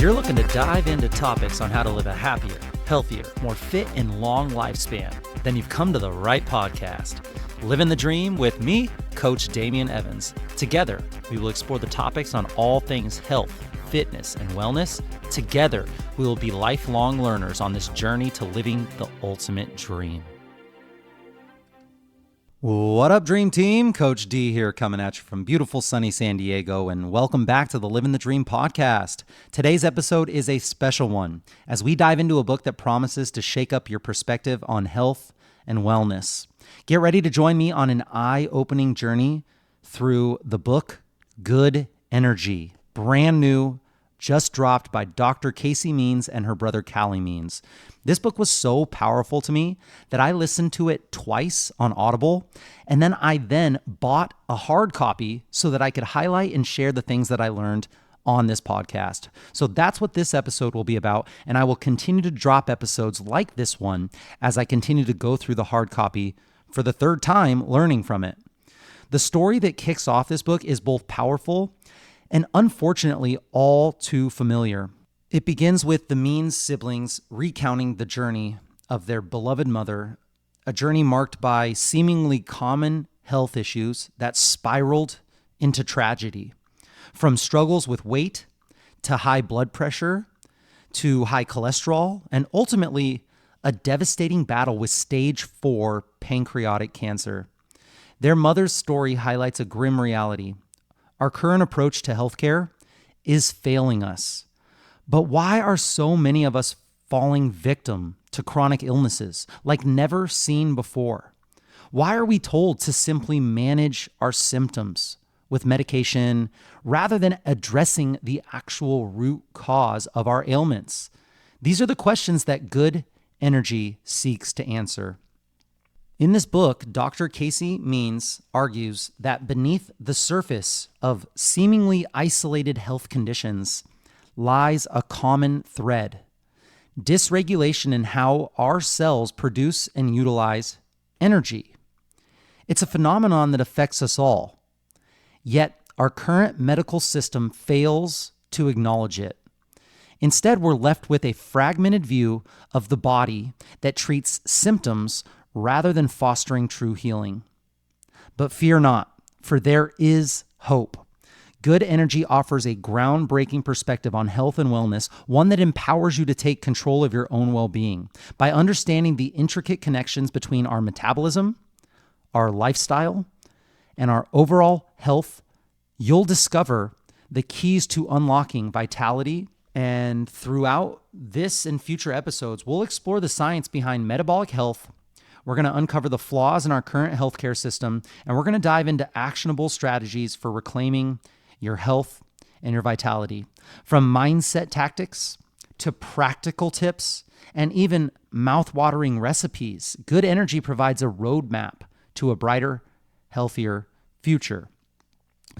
you're looking to dive into topics on how to live a happier, healthier, more fit, and long lifespan, then you've come to the right podcast. Livin the Dream with me, Coach Damian Evans. Together, we will explore the topics on all things health, fitness, and wellness. Together, we will be lifelong learners on this journey to living the ultimate dream. What up, Dream Team? Coach D here, coming at you from beautiful sunny San Diego, and welcome back to the Livin the Dream podcast. Today's episode is a special one as we dive into a book that promises to shake up your perspective on health and wellness. Get ready to join me on an eye-opening journey through the book Good Energy, brand new, just dropped by Dr. Calley Means and her brother Calley Means. This book was so powerful to me that I listened to it twice on Audible, and then I bought a hard copy so that I could highlight and share the things that I learned on this podcast. So that's what this episode will be about, and I will continue to drop episodes like this one as I continue to go through the hard copy for the third time, learning from it. The story that kicks off this book is both powerful and unfortunately all too familiar. It begins with the Means siblings recounting the journey of their beloved mother, a journey marked by seemingly common health issues that spiraled into tragedy. From struggles with weight to high blood pressure to high cholesterol, and ultimately a devastating battle with stage 4 pancreatic cancer. Their mother's story highlights a grim reality. Our current approach to healthcare is failing us. But why are so many of us falling victim to chronic illnesses like never seen before? Why are we told to simply manage our symptoms with medication rather than addressing the actual root cause of our ailments? These are the questions that Good Energy seeks to answer. In this book, Dr. Calley Means argues that beneath the surface of seemingly isolated health conditions lies a common thread: dysregulation in how our cells produce and utilize energy. It's a phenomenon that affects us all, yet our current medical system fails to acknowledge it. Instead, we're left with a fragmented view of the body that treats symptoms rather than fostering true healing. But fear not, for there is hope. Good Energy offers a groundbreaking perspective on health and wellness, one that empowers you to take control of your own well-being. By understanding the intricate connections between our metabolism, our lifestyle, and our overall health, you'll discover the keys to unlocking vitality. And throughout this and future episodes, we'll explore the science behind metabolic health. We're going to uncover the flaws in our current healthcare system, and we're going to dive into actionable strategies for reclaiming your health and your vitality. From mindset tactics to practical tips and even mouth-watering recipes, Good Energy provides a roadmap to a brighter, healthier future.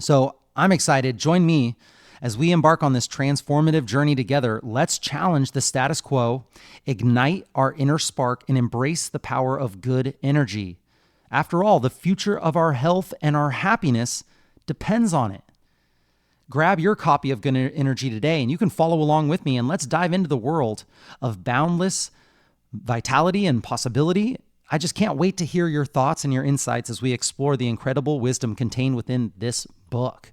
So I'm excited. Join me as we embark on this transformative journey together. Let's challenge the status quo, ignite our inner spark, and embrace the power of good energy. After all, the future of our health and our happiness depends on it. Grab your copy of Good Energy today, and you can follow along with me, and let's dive into the world of boundless vitality and possibility. I just can't wait to hear your thoughts and your insights as we explore the incredible wisdom contained within this book.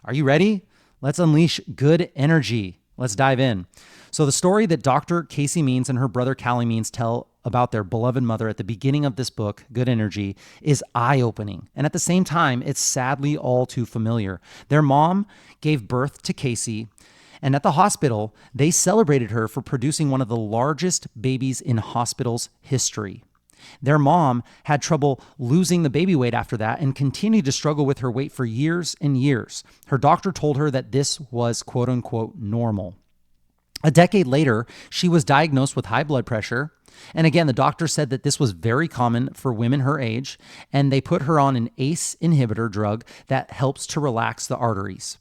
Are you ready? Let's unleash good energy. Let's dive in. So the story that Dr. Calley Means and her brother Calley Means tell about their beloved mother at the beginning of this book, Good Energy, is eye-opening. And at the same time, it's sadly all too familiar. Their mom gave birth to Casey, and at the hospital, they celebrated her for producing one of the largest babies in hospital's history. Their mom had trouble losing the baby weight after that and continued to struggle with her weight for years and years. Her doctor told her that this was quote unquote normal. A decade later, she was diagnosed with high blood pressure. And again, the doctor said that this was very common for women her age, and they put her on an ACE inhibitor drug that helps to relax the arteries.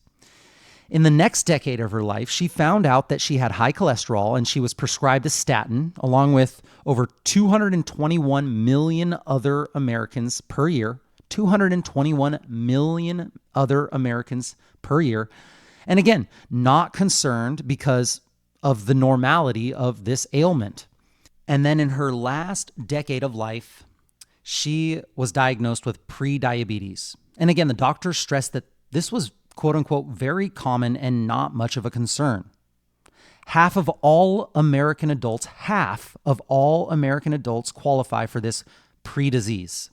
In the next decade of her life, she found out that she had high cholesterol, and she was prescribed a statin along with over 221 million other Americans per year. 221 million other Americans per year. And again, not concerned because of the normality of this ailment. And then in her last decade of life, she was diagnosed with pre-diabetes. And again, the doctors stressed that this was, quote unquote, very common and not much of a concern. Half of all American adults qualify for this pre-disease.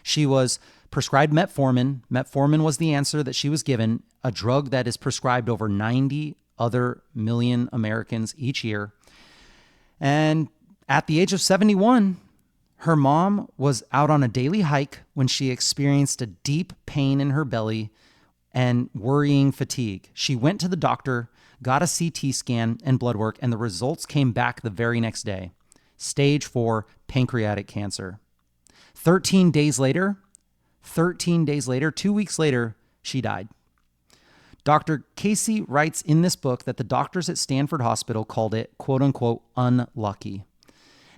She was prescribed metformin. Metformin was the answer that she was given, a drug that is prescribed over 90 other million Americans each year. And at the age of 71, her mom was out on a daily hike when she experienced a deep pain in her belly and worrying fatigue. She went to the doctor, got a CT scan and blood work, and the results came back the very next day. Stage 4 pancreatic cancer. 13 days later, 2 weeks later, she died. Dr. Casey writes in this book that the doctors at Stanford Hospital called it, quote unquote, unlucky.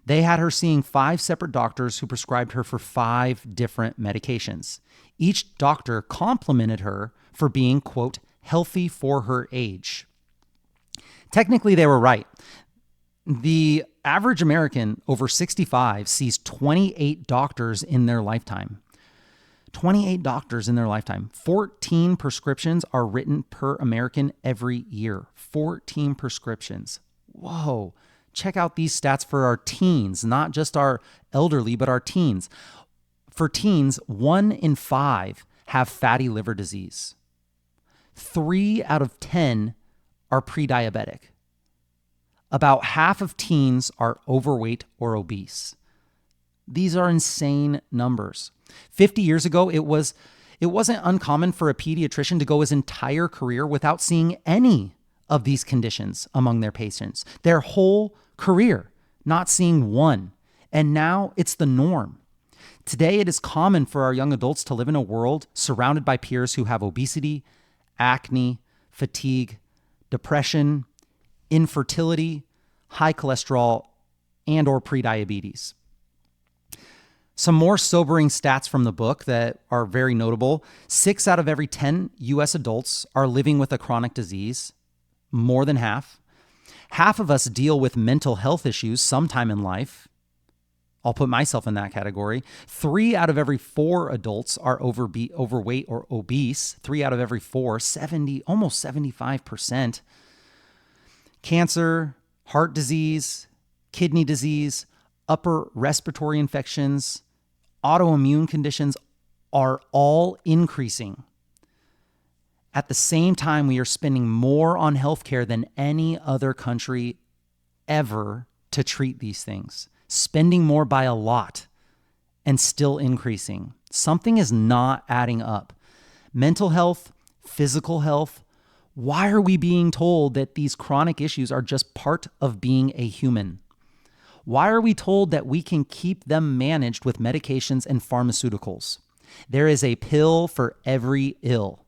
They had her seeing 5 separate doctors who prescribed her for 5 different medications. Each doctor complimented her for being, quote, healthy for her age. Technically, they were right. The average American over 65 sees 28 doctors in their lifetime. 28 doctors in their lifetime. 14 prescriptions are written per American every year. 14 prescriptions. Whoa. Check out these stats for our teens, not just our elderly, but our teens. For teens, 1 in 5 have fatty liver disease. 3 out of 10 are pre-diabetic. About half of teens are overweight or obese. These are insane numbers. 50 years ago, it wasn't uncommon for a pediatrician to go his entire career without seeing any of these conditions among their patients. Their whole career, not seeing one. And now it's the norm. Today, it is common for our young adults to live in a world surrounded by peers who have obesity, acne, fatigue, depression, infertility, high cholesterol, and or prediabetes. Some more sobering stats from the book that are very notable. 6 out of every 10 U.S. adults are living with a chronic disease, more than half. Half of us deal with mental health issues sometime in life. I'll put myself in that category. 3 out of every 4 adults are overweight or obese. 3 out of every 4, almost 75%. Cancer, heart disease, kidney disease, upper respiratory infections, autoimmune conditions are all increasing. At the same time, we are spending more on healthcare than any other country ever to treat these things. Spending more by a lot and still increasing. Something is not adding up. Mental health, physical health. Why are we being told that these chronic issues are just part of being a human? Why are we told that we can keep them managed with medications and pharmaceuticals? There is a pill for every ill.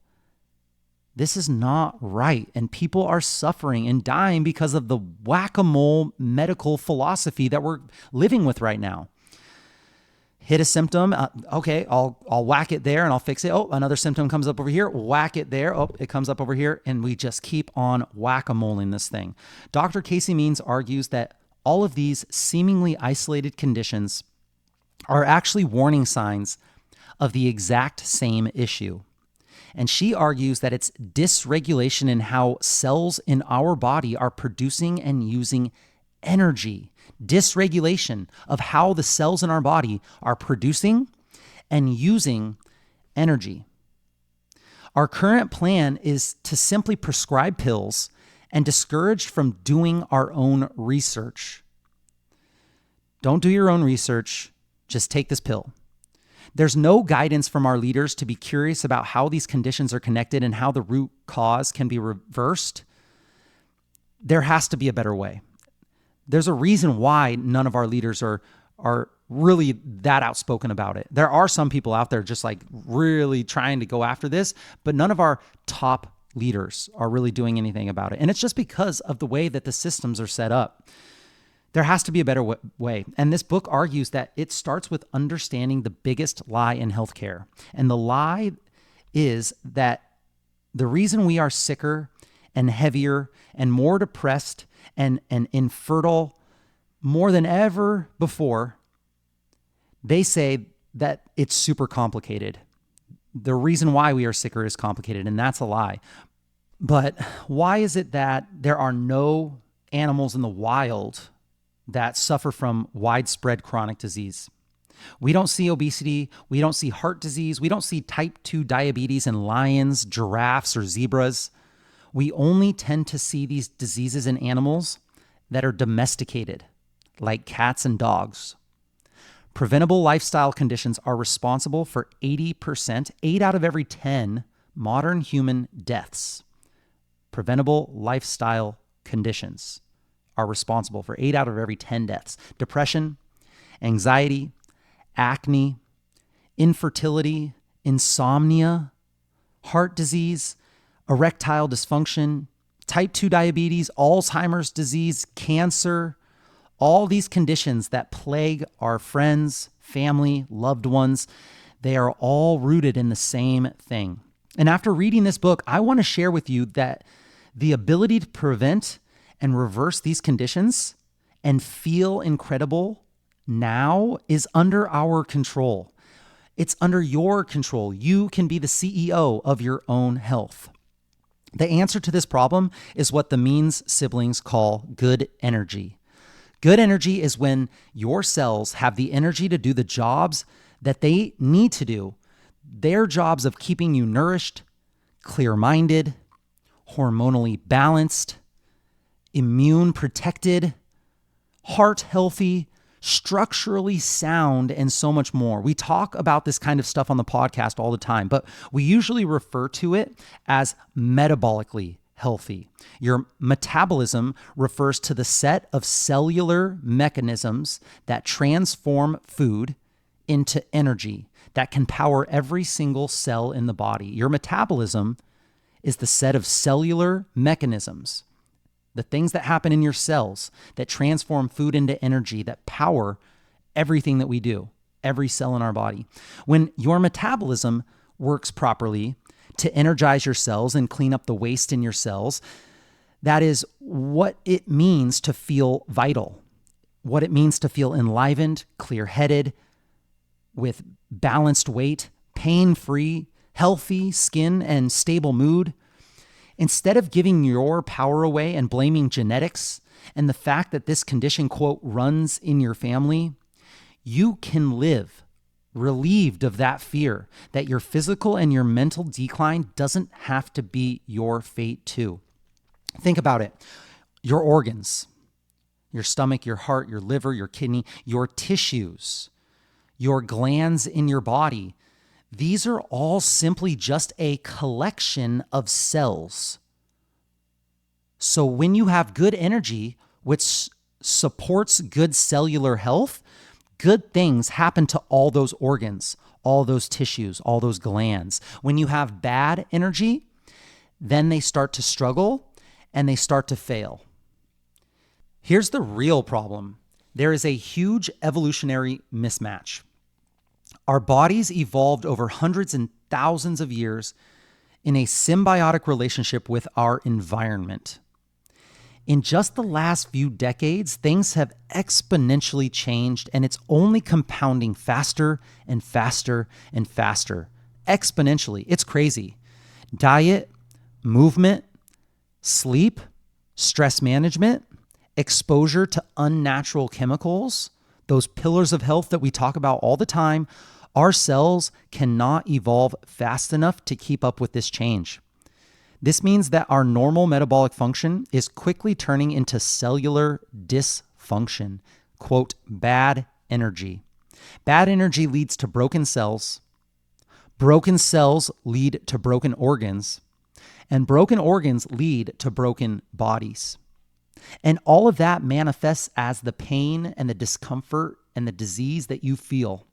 This is not right, and people are suffering and dying because of the whack-a-mole medical philosophy that we're living with right now. Hit a symptom, okay, I'll whack it there and I'll fix it. Oh, another symptom comes up over here, whack it there. Oh, it comes up over here, and we just keep on whack-a-moling this thing. Dr. Calley Means argues that all of these seemingly isolated conditions are actually warning signs of the exact same issue. And she argues that it's dysregulation in how cells in our body are producing and using energy. Dysregulation of how the cells in our body are producing and using energy. Our current plan is to simply prescribe pills and discouraged from doing our own research. Don't do your own research. Just take this pill. There's no guidance from our leaders to be curious about how these conditions are connected and how the root cause can be reversed. There has to be a better way. There's a reason why none of our leaders are really that outspoken about it. There are some people out there just like really trying to go after this, but none of our top leaders are really doing anything about it. And it's just because of the way that the systems are set up. There has to be a better way. And this book argues that it starts with understanding the biggest lie in healthcare. And the lie is that the reason we are sicker and heavier and more depressed and infertile more than ever before, they say that it's super complicated. The reason why we are sicker is complicated, and that's a lie. But why is it that there are no animals in the wild that suffer from widespread chronic disease? We don't see obesity. We don't see heart disease. We don't see type 2 diabetes in lions, giraffes, or zebras. We only tend to see these diseases in animals that are domesticated, like cats and dogs. Preventable lifestyle conditions are responsible for 80%, 8 out of every 10 modern human deaths. Preventable lifestyle conditions are responsible for 8 out of every 10 deaths. Depression, anxiety, acne, infertility, insomnia, heart disease, erectile dysfunction, type 2 diabetes, Alzheimer's disease, cancer, all these conditions that plague our friends, family, loved ones, they are all rooted in the same thing. And after reading this book, I want to share with you that the ability to prevent and reverse these conditions and feel incredible now is under our control. It's under your control. You can be the CEO of your own health. The answer to this problem is what the Means siblings call good energy. Good energy is when your cells have the energy to do the jobs that they need to do. Their jobs of keeping you nourished, clear-minded, hormonally balanced, immune protected, heart healthy, structurally sound, and so much more. We talk about this kind of stuff on the podcast all the time, but we usually refer to it as metabolically healthy. Your metabolism refers to the set of cellular mechanisms that transform food into energy that can power every single cell in the body. Your metabolism is the set of cellular mechanisms, the things that happen in your cells that transform food into energy that power everything that we do, every cell in our body. When your metabolism works properly to energize your cells and clean up the waste in your cells, that is what it means to feel vital, what it means to feel enlivened, clear-headed, with balanced weight, pain-free, healthy skin, and stable mood. Instead of giving your power away and blaming genetics and the fact that this condition, quote, runs in your family, you can live relieved of that fear that your physical and your mental decline doesn't have to be your fate too. Think about it. Your organs, your stomach, your heart, your liver, your kidney, your tissues, your glands in your body, these are all simply just a collection of cells. So when you have good energy, which supports good cellular health, good things happen to all those organs, all those tissues, all those glands. When you have bad energy, then they start to struggle and they start to fail. Here's the real problem. There is a huge evolutionary mismatch. Our bodies evolved over hundreds and thousands of years in a symbiotic relationship with our environment. In just the last few decades, things have exponentially changed, and it's only compounding faster and faster and faster. Exponentially. It's crazy. Diet, movement, sleep, stress management, exposure to unnatural chemicals, those pillars of health that we talk about all the time, our cells cannot evolve fast enough to keep up with this change. This means that our normal metabolic function is quickly turning into cellular dysfunction, quote, bad energy. Bad energy leads to broken cells. Broken cells lead to broken organs, and broken organs lead to broken bodies. And all of that manifests as the pain and the discomfort and the disease that you feel.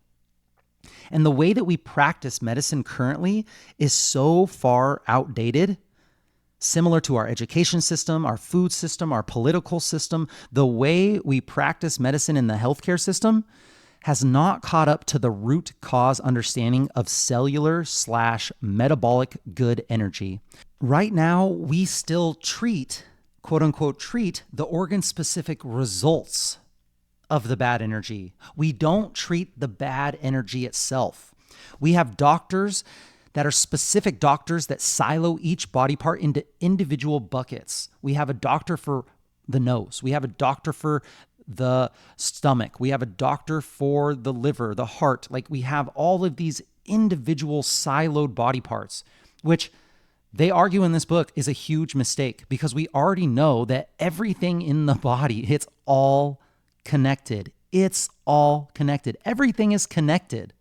And the way that we practice medicine currently is so far outdated, similar to our education system, our food system, our political system. The way we practice medicine in the healthcare system has not caught up to the root cause understanding of cellular/metabolic good energy. Right now, we still treat, quote unquote, treat the organ specific results of the bad energy. We don't treat the bad energy itself. We have doctors that are specific doctors that silo each body part into individual buckets. We have a doctor for the nose. We have a doctor for the stomach. We have a doctor for the liver, the heart. Like, we have all of these individual siloed body parts, which they argue in this book is a huge mistake, because we already know that everything in the body, it's all connected. It's all connected. Everything is connected.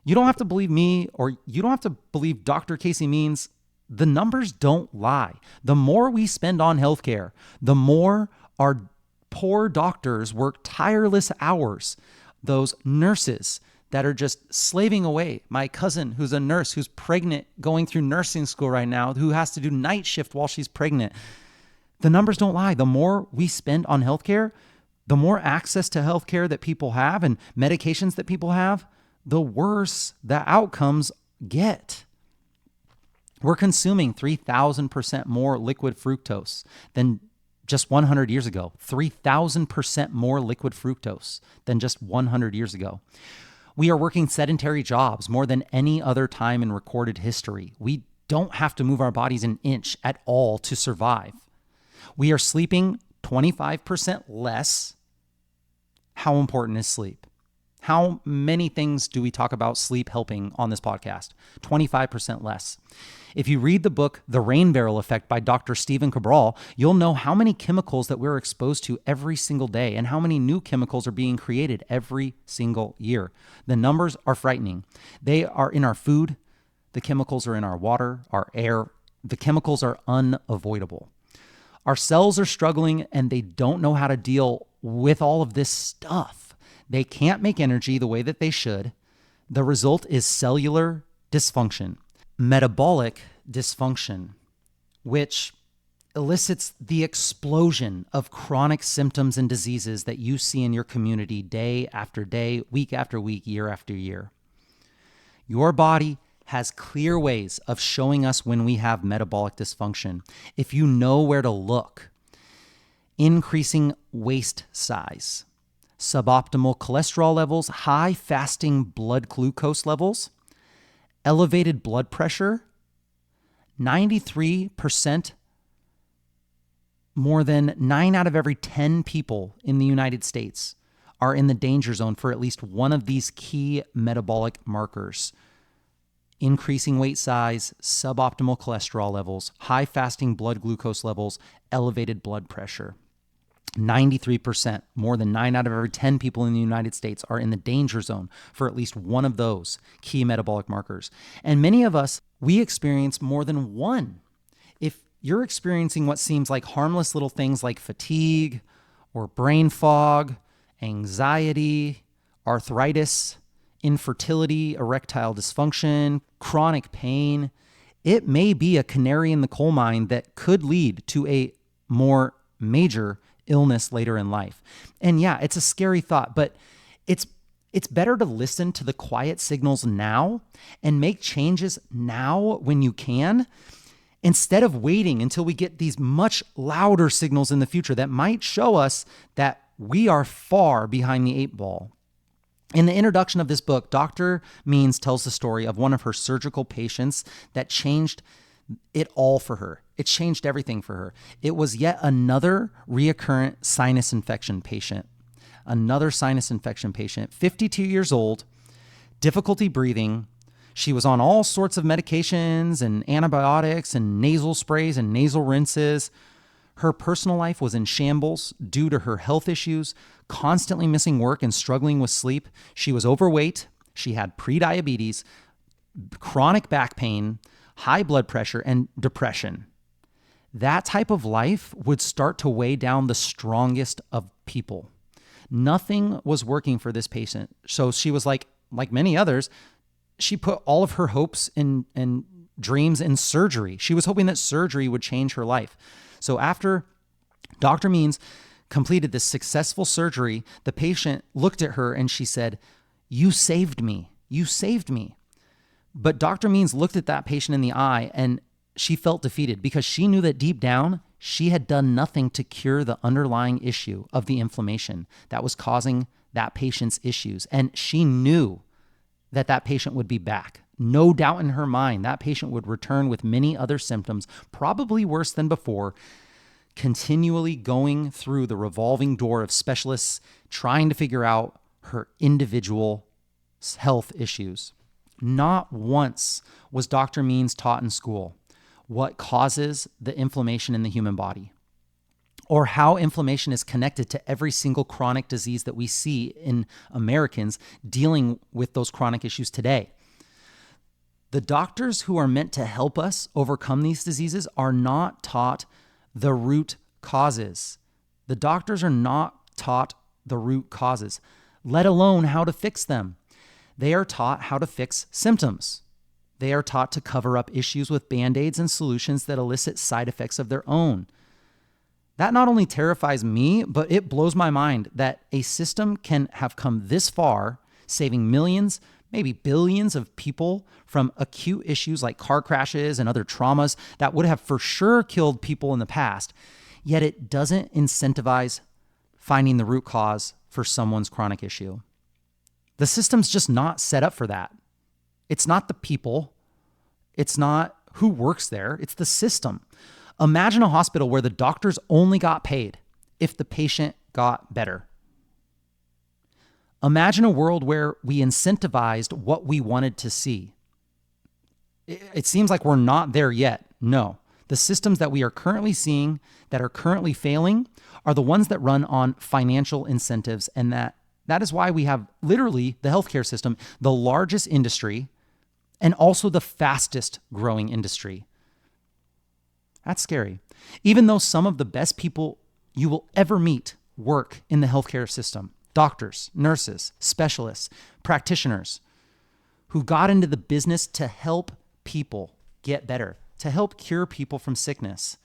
You don't have to believe me, or you don't have to believe Dr. Calley Means. The numbers don't lie. The more we spend on healthcare, the more our poor doctors work tireless hours. Those nurses that are just slaving away. My cousin, who's a nurse, who's pregnant, going through nursing school right now, who has to do night shift while she's pregnant. The numbers don't lie. The more we spend on healthcare, the more access to healthcare that people have and medications that people have, the worse the outcomes get. We're consuming 3,000% more liquid fructose than just 100 years ago. 3,000% more liquid fructose than just 100 years ago. We are working sedentary jobs more than any other time in recorded history. We don't have to move our bodies an inch at all to survive. We are sleeping 25% less. How important is sleep? How many things do we talk about sleep helping on this podcast? 25% less. If you read the book, The Rain Barrel Effect by Dr. Stephen Cabral, you'll know how many chemicals that we're exposed to every single day and how many new chemicals are being created every single year. The numbers are frightening. They are in our food. The chemicals are in our water, our air. The chemicals are unavoidable. Our cells are struggling and they don't know how to deal with all of this stuff. They can't make energy the way that they should. The result is cellular dysfunction, metabolic dysfunction, which elicits the explosion of chronic symptoms and diseases that you see in your community day after day, week after week, year after year. Your body has clear ways of showing us when we have metabolic dysfunction. If you know where to look: increasing waist size, suboptimal cholesterol levels, high fasting blood glucose levels, elevated blood pressure, 93%, more than 9 out of every 10 people in the United States are in the danger zone for at least one of these key metabolic markers: increasing weight size, suboptimal cholesterol levels, high fasting blood glucose levels, elevated blood pressure. 93%, more than 9 out of every 10 people in the United States are in the danger zone for at least one of those key metabolic markers. And many of us, we experience more than one. If you're experiencing what seems like harmless little things like fatigue or brain fog, anxiety, arthritis, infertility, erectile dysfunction, chronic pain, it may be a canary in the coal mine that could lead to a more major illness later in life. And yeah, it's a scary thought, but it's better to listen to the quiet signals now and make changes now when you can, instead of waiting until we get these much louder signals in the future that might show us that we are far behind the 8 ball. In the introduction of this book, Dr. Means tells the story of one of her surgical patients that changed it all for her. It changed everything for her. It was yet another recurrent sinus infection patient. Another sinus infection patient, 52 years old, difficulty breathing. She was on all sorts of medications and antibiotics and nasal sprays and nasal rinses. Her personal life was in shambles due to her health issues, constantly missing work and struggling with sleep. She was overweight. She had prediabetes, chronic back pain, high blood pressure, and depression. That type of life would start to weigh down the strongest of people. Nothing was working for this patient. So she was like many others, she put all of her hopes and dreams in surgery. She was hoping that surgery would change her life. So after Dr. Means completed this successful surgery, the patient looked at her and she said, "You saved me. You saved me." But Dr. Means looked at that patient in the eye and she felt defeated because she knew that deep down, she had done nothing to cure the underlying issue of the inflammation that was causing that patient's issues. And she knew that that patient would be back. No doubt in her mind, that patient would return with many other symptoms, probably worse than before, continually going through the revolving door of specialists, trying to figure out her individual health issues. Not once was Dr. Means taught in school what causes the inflammation in the human body, or how inflammation is connected to every single chronic disease that we see in Americans dealing with those chronic issues today. The doctors who are meant to help us overcome these diseases are not taught the root causes. The doctors are not taught the root causes, let alone how to fix them. They are taught how to fix symptoms. They are taught to cover up issues with band-aids and solutions that elicit side effects of their own. That not only terrifies me, but it blows my mind that a system can have come this far, saving millions, maybe billions of people from acute issues like car crashes and other traumas that would have for sure killed people in the past, yet it doesn't incentivize finding the root cause for someone's chronic issue. The system's just not set up for that. It's not the people. It's not who works there. It's the system. Imagine a hospital where the doctors only got paid if the patient got better. Imagine a world where we incentivized what we wanted to see. It seems like we're not there yet. No. The systems that we are currently seeing that are currently failing are the ones that run on financial incentives, and that is why we have literally the healthcare system, the largest industry and also the fastest growing industry. That's scary. Even though some of the best people you will ever meet work in the healthcare system, doctors, nurses, specialists, practitioners who got into the business to help people get better, to help cure people from sickness.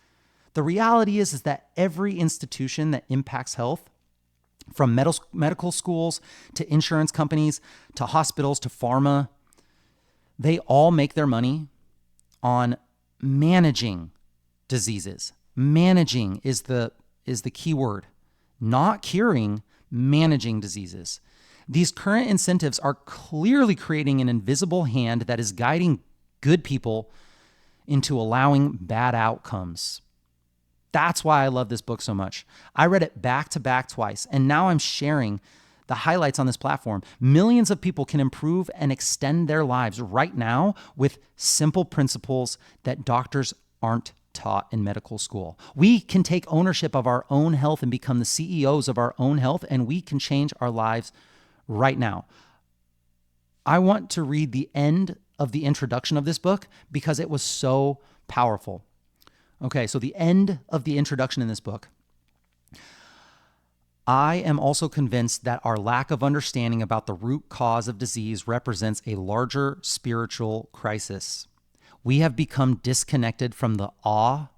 The reality is that every institution that impacts health, from medical schools to insurance companies to hospitals to pharma, they all make their money on managing diseases. Managing is the key word, not curing, managing diseases. These current incentives are clearly creating an invisible hand that is guiding good people into allowing bad outcomes. That's why I love this book so much. I read it back to back twice, and now I'm sharing the highlights on this platform. Millions of people can improve and extend their lives right now with simple principles that doctors aren't taught in medical school. We can take ownership of our own health and become the CEOs of our own health, and we can change our lives right now. I want to read the end of the introduction of this book because it was so powerful. Okay, so the end of the introduction in this book. I am also convinced that our lack of understanding about the root cause of disease represents a larger spiritual crisis. We have become disconnected from the awe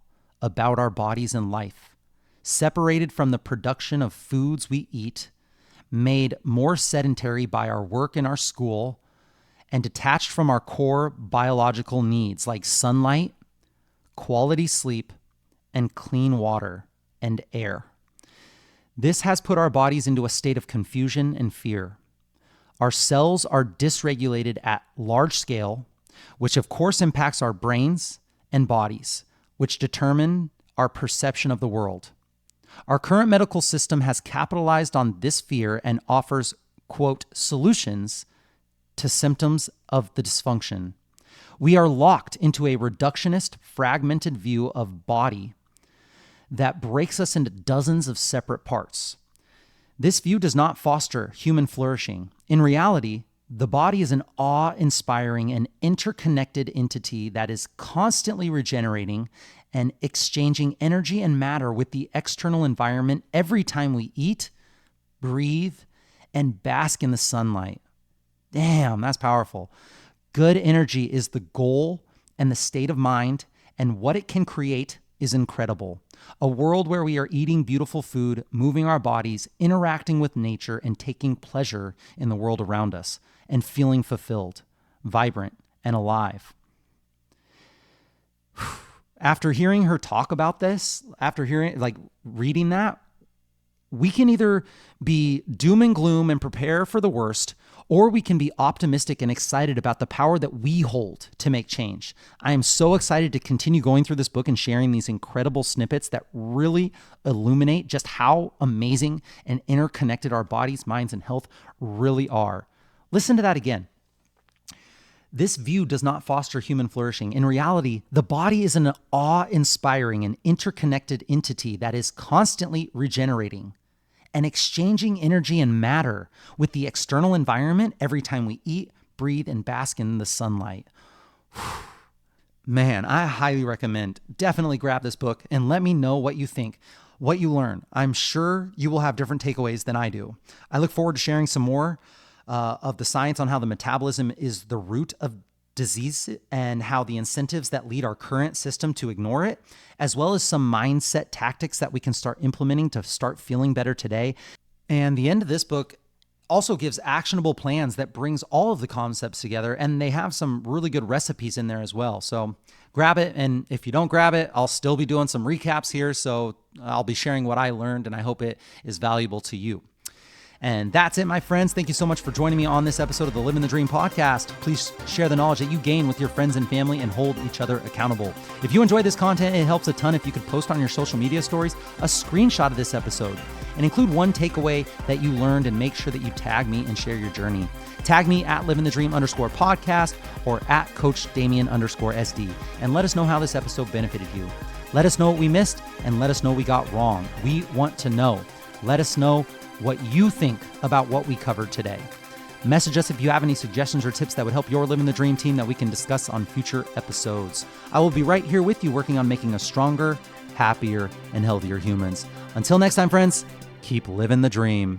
about our bodies and life, separated from the production of foods we eat, made more sedentary by our work in our school, and detached from our core biological needs like sunlight, quality sleep, and clean water and air. This has put our bodies into a state of confusion and fear. Our cells are dysregulated at large scale, which of course impacts our brains and bodies, which determine our perception of the world. Our current medical system has capitalized on this fear and offers, quote, solutions to symptoms of the dysfunction. We are locked into a reductionist, fragmented view of body that breaks us into dozens of separate parts. This view does not foster human flourishing. In reality, the body is an awe-inspiring and interconnected entity that is constantly regenerating and exchanging energy and matter with the external environment every time we eat, breathe, and bask in the sunlight. Damn, that's powerful. Good energy is the goal and the state of mind, and what it can create is incredible. A world where we are eating beautiful food, moving our bodies, interacting with nature, and taking pleasure in the world around us, and feeling fulfilled, vibrant, and alive. After hearing her talk about this, reading that, we can either be doom and gloom and prepare for the worst, or we can be optimistic and excited about the power that we hold to make change. I am so excited to continue going through this book and sharing these incredible snippets that really illuminate just how amazing and interconnected our bodies, minds, and health really are. Listen to that again. This view does not foster human flourishing. In reality, the body is an awe-inspiring and interconnected entity that is constantly regenerating and exchanging energy and matter with the external environment every time we eat, breathe, and bask in the sunlight. Man, I highly recommend. Definitely grab this book and let me know what you think, what you learn. I'm sure you will have different takeaways than I do. I look forward to sharing some more of the science on how the metabolism is the root of disease and how the incentives that lead our current system to ignore it, as well as some mindset tactics that we can start implementing to start feeling better today. And the end of this book also gives actionable plans that brings all of the concepts together, and they have some really good recipes in there as well. So grab it, and if you don't grab it, I'll still be doing some recaps here, so I'll be sharing what I learned, and I hope it is valuable to you. And that's it, my friends. Thank you so much for joining me on this episode of the Livin the Dream podcast. Please share the knowledge that you gain with your friends and family and hold each other accountable. If you enjoy this content, it helps a ton if you could post on your social media stories a screenshot of this episode and include one takeaway that you learned, and make sure that you tag me and share your journey. Tag me at livinthedream_podcast or at Coach Damien_SD, and let us know how this episode benefited you. Let us know what we missed and let us know what we got wrong. We want to know. Let us know what you think about what we covered today. Message us if you have any suggestions or tips that would help your Livin the Dream team that we can discuss on future episodes. I will be right here with you working on making us stronger, happier, and healthier humans. Until next time, friends, keep living the dream.